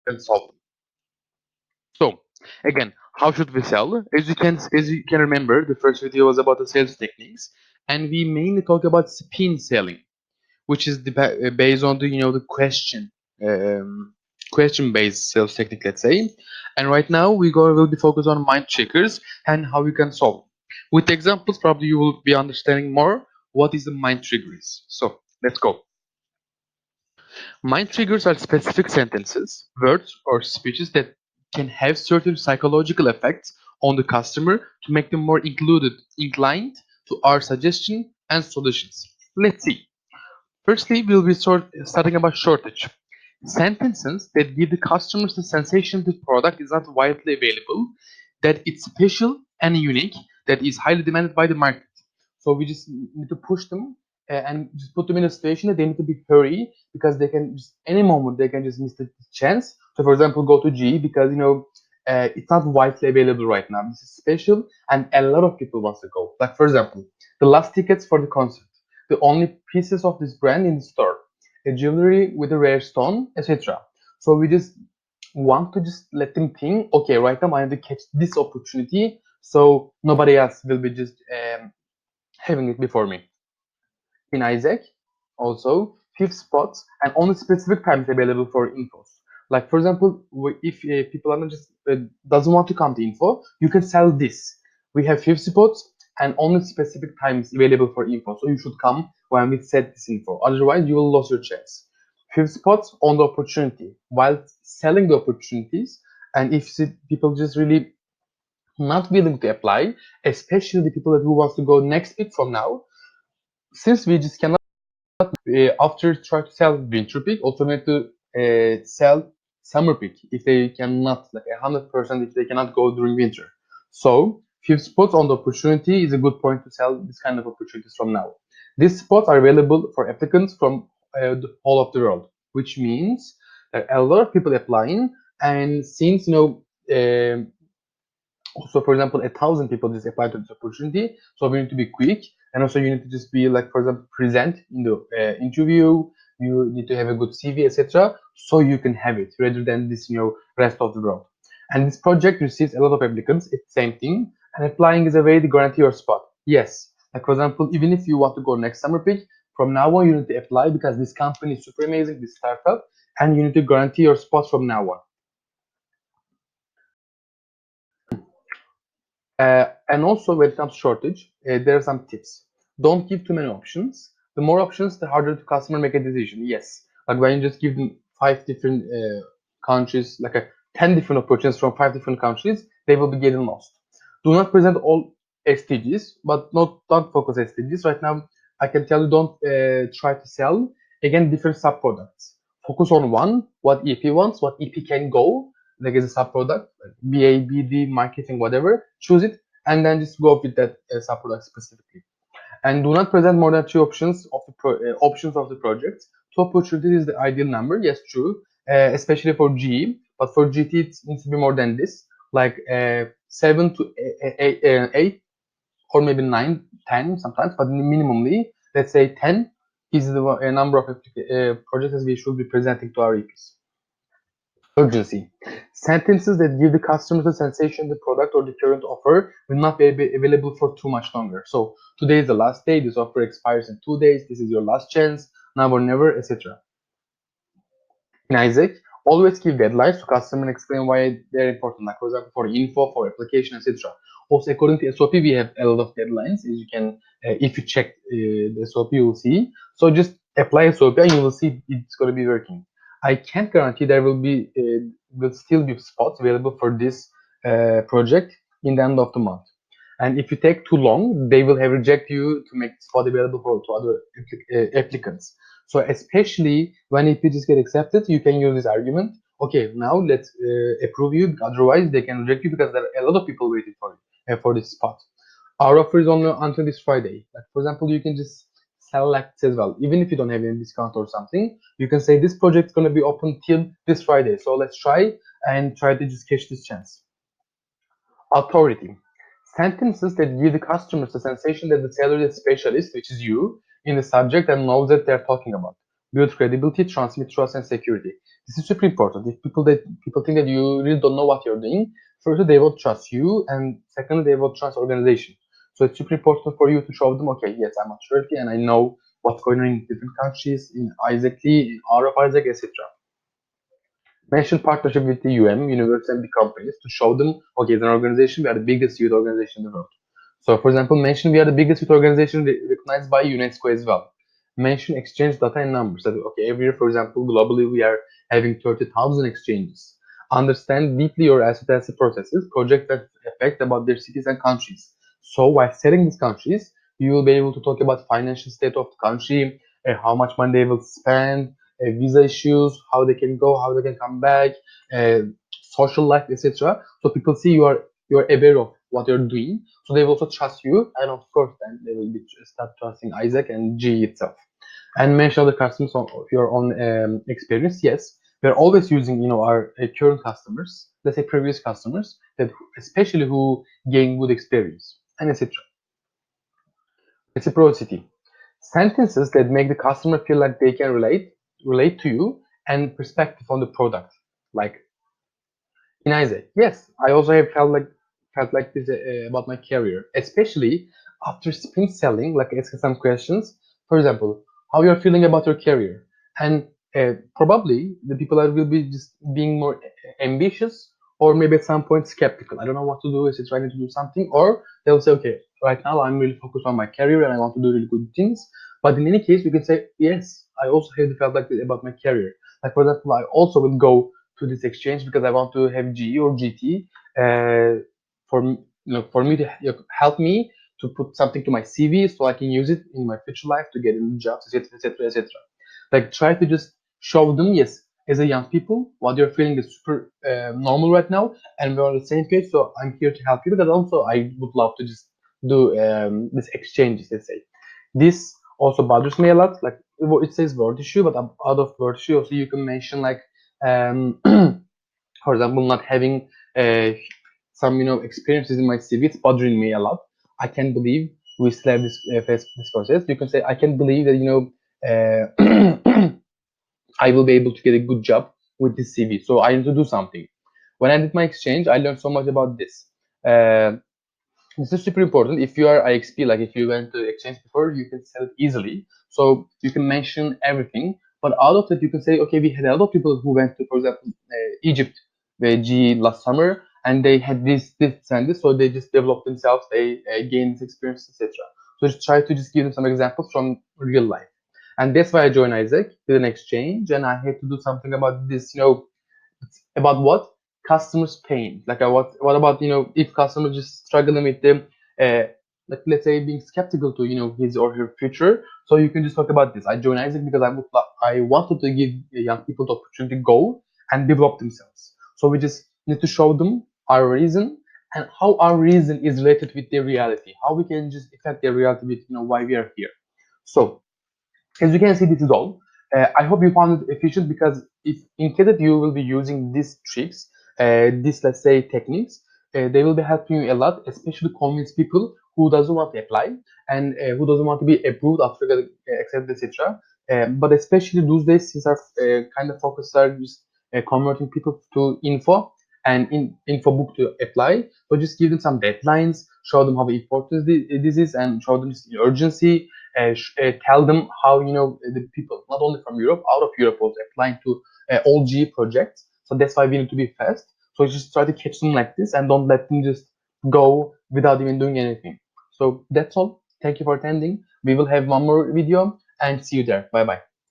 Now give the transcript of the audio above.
and solve them. So again, how should we sell? As you can remember, the first video was about the sales techniques, and we mainly talk about spin selling, which is based on the the um, question based sales technique, let's say. And right now will be focused on mind triggers and how you can solve. With examples, probably you will be understanding more what is the mind triggers. So let's go. Mind triggers are specific sentences, words, or speeches that can have certain psychological effects on the customer to make them more inclined to our suggestion and solutions. Let's see. Firstly, we'll be starting about shortage. Sentences that give the customers the sensation the product is not widely available, that it's special and unique, that is highly demanded by the market. So we just need to push them and just put them in a situation that they need to be hurry because they can just any moment they can just miss the chance. So for example, go to G because it's not widely available right now. This is special and a lot of people want to go. Like for example, the last tickets for the concert, the only pieces of this brand in the store, a jewelry with a rare stone, etc. So we just want to just let them think, okay, right now I need to catch this opportunity, so nobody else will be just having it before me. In Isaac, also fifth spots and only specific times available for infos. Like for example, if people are not just doesn't want to come to info, you can sell this. We have fifth spots and only specific times available for info. So you should come when we set this info. Otherwise, you will lose your chance. Fifth spots on the opportunity while selling the opportunities. And if people just really not willing to apply, especially the people who wants to go next week from now, since we just cannot after try to sell winter peak, also need to sell summer peak if they cannot, like 100% if they cannot go during winter. So fifth spots on the opportunity is a good point to sell this kind of opportunities from now. These spots are available for applicants from the whole of the world, which means there are a lot of people applying. And since also for example 1,000 people just apply to this opportunity, so we need to be quick, and also you need to just be like for example present in the interview. You need to have a good CV, etc., so you can have it rather than this rest of the world. And this project receives a lot of applicants, it's the same thing, and applying is a way to guarantee your spot. Yes, like for example, even if you want to go next summer peak, from now on you need to apply because this company is super amazing, this startup, and you need to guarantee your spot from now on. And also, when it comes to shortage, there are some tips. Don't give too many options. The more options, the harder the customer make a decision. Yes, like when you just give them 5 different countries, like 10 different opportunities from 5 different countries, they will be getting lost. Do not present all SDGs, but not don't focus SDGs right now. I can tell you don't try to sell again different sub products. Focus on one, what EP wants, what EP can go, like as a sub product, like BA, BD, marketing, whatever. Choose it and then just go with that sub product specifically. And do not present more than two options of the options of the project. Two opportunities is the ideal number. Yes, true, especially for GE. But for GT, it needs to be more than this, like 7 to 8, or maybe 9, 10 sometimes. But minimally, let's say 10 is the number of projects we should be presenting to our EPs. Urgency. Sentences that give the customers the sensation the product or the current offer will not be available for too much longer. So today is the last day, this offer expires in 2 days, this is your last chance, now or never, etc. In Isaac, always give deadlines to customer and explain why they're important, like for example, for info, for application, etc. Also, according to SOP, we have a lot of deadlines. As you can, if you check the SOP, you will see. So just apply SOP and you will see it's going to be working. I can't guarantee there will still be spots available for this project in the end of the month. And if you take too long, they will have reject you to make spot available to other applicants. So especially when EPGs get accepted, you can use this argument. Okay, now let's approve you. Otherwise, they can reject you because there are a lot of people waiting for this spot. Our offer is only until this Friday. Like for example, you can just select as well. Even if you don't have any discount or something, you can say this project is going to be open till this Friday. So let's try and try to just catch this chance. Authority. Sentences that give the customers the sensation that the seller is a specialist, which is you, in the subject and knows that they're talking about. build credibility, transmit trust and security. This is super important. If people think that you really don't know what you're doing, first they will trust you, and second they will trust organization. So it's super important for you to show them, okay, yes, I'm at Turkey and I know what's going on in different countries, in Isaac Lee, in R of Isaac, etc. Mention partnership with the university and big companies to show them, okay, as an organization, we are the biggest youth organization in the world. So, for example, mention we are the biggest youth organization recognized by UNESCO as well. Mention exchange data and numbers. That, okay, every year, for example, globally, we are having 30,000 exchanges. Understand deeply your asset processes, project that affect about their cities and countries. So, while selling these countries, you will be able to talk about financial state of the country, how much money they will spend, visa issues, how they can go, how they can come back, uh, social life, etc. So people see you are aware of what you're doing, so they will also trust you, and of course, then they will be start trusting Isaac and G itself. And mention the customers of your own experience. Yes, we're always using our current customers, let's say previous customers that especially who gain good experience and etc. Reciprocity. Sentences that make the customer feel like they can relate to you and perspective on the product. Like in Isaac, yes, I also have felt like this about my career, especially after sprint selling, like asking some questions. For example, how you're feeling about your career, and probably the people that will be just being more ambitious, or maybe at some point skeptical. I don't know what to do. Is it trying to do something, or they'll say, okay, right now I'm really focused on my career and I want to do really good things. But in any case, we can say, yes, I also have felt like this about my career. Like for example, I also will go to this exchange because I want to have GE or GT for me to help me to put something to my CV so I can use it in my future life to get into jobs, etc., etc., etc. Like try to just show them, yes, as a young people, what you're feeling is super normal right now, and we're on the same page. So I'm here to help you because also I would love to just do this exchanges. Let's say this also bothers me a lot. Like it says word issue, but out of word issue also you can mention like um, for example, not having some experiences in my CV. It's bothering me a lot. I can't believe we still have this process. You can say I can't believe that I will be able to get a good job with this CV. So I need to do something. When I did my exchange, I learned so much about this. Uh, this is super important. If you are IXP, like if you went to exchange before, you can sell it easily. So you can mention everything. But out of that, you can say, okay, we had a lot of people who went to, for example, Egypt, G last summer, and they had this, and this. So they just developed themselves, they gained this experience, etc. So just try to just give them some examples from real life. And that's why I joined Isaac, did an exchange, and I had to do something about this, about what customers pain, like what about if customers just struggling with them, like let's say being skeptical to his or her future. So you can just talk about this. I joined Isaac because I wanted to give young people the opportunity to go and develop themselves. So we just need to show them our reason and how our reason is related with their reality, how we can just affect their reality with why we are here. So as you can see, this is all. I hope you found it efficient, because if in case that you will be using these tricks, these let's say techniques, they will be helping you a lot, especially convince people who doesn't want to apply and who doesn't want to be approved after getting accepted, etc. But especially those days, since our kind of focus are just converting people to info and info book to apply. So just give them some deadlines, show them how important this is, and show them the urgency, tell them how the people not only from Europe, out of Europe also applying to all G projects. So that's why we need to be fast. So just try to catch them like this and don't let them just go without even doing anything. So that's all. Thank you for attending. We will have one more video and see you there. Bye bye.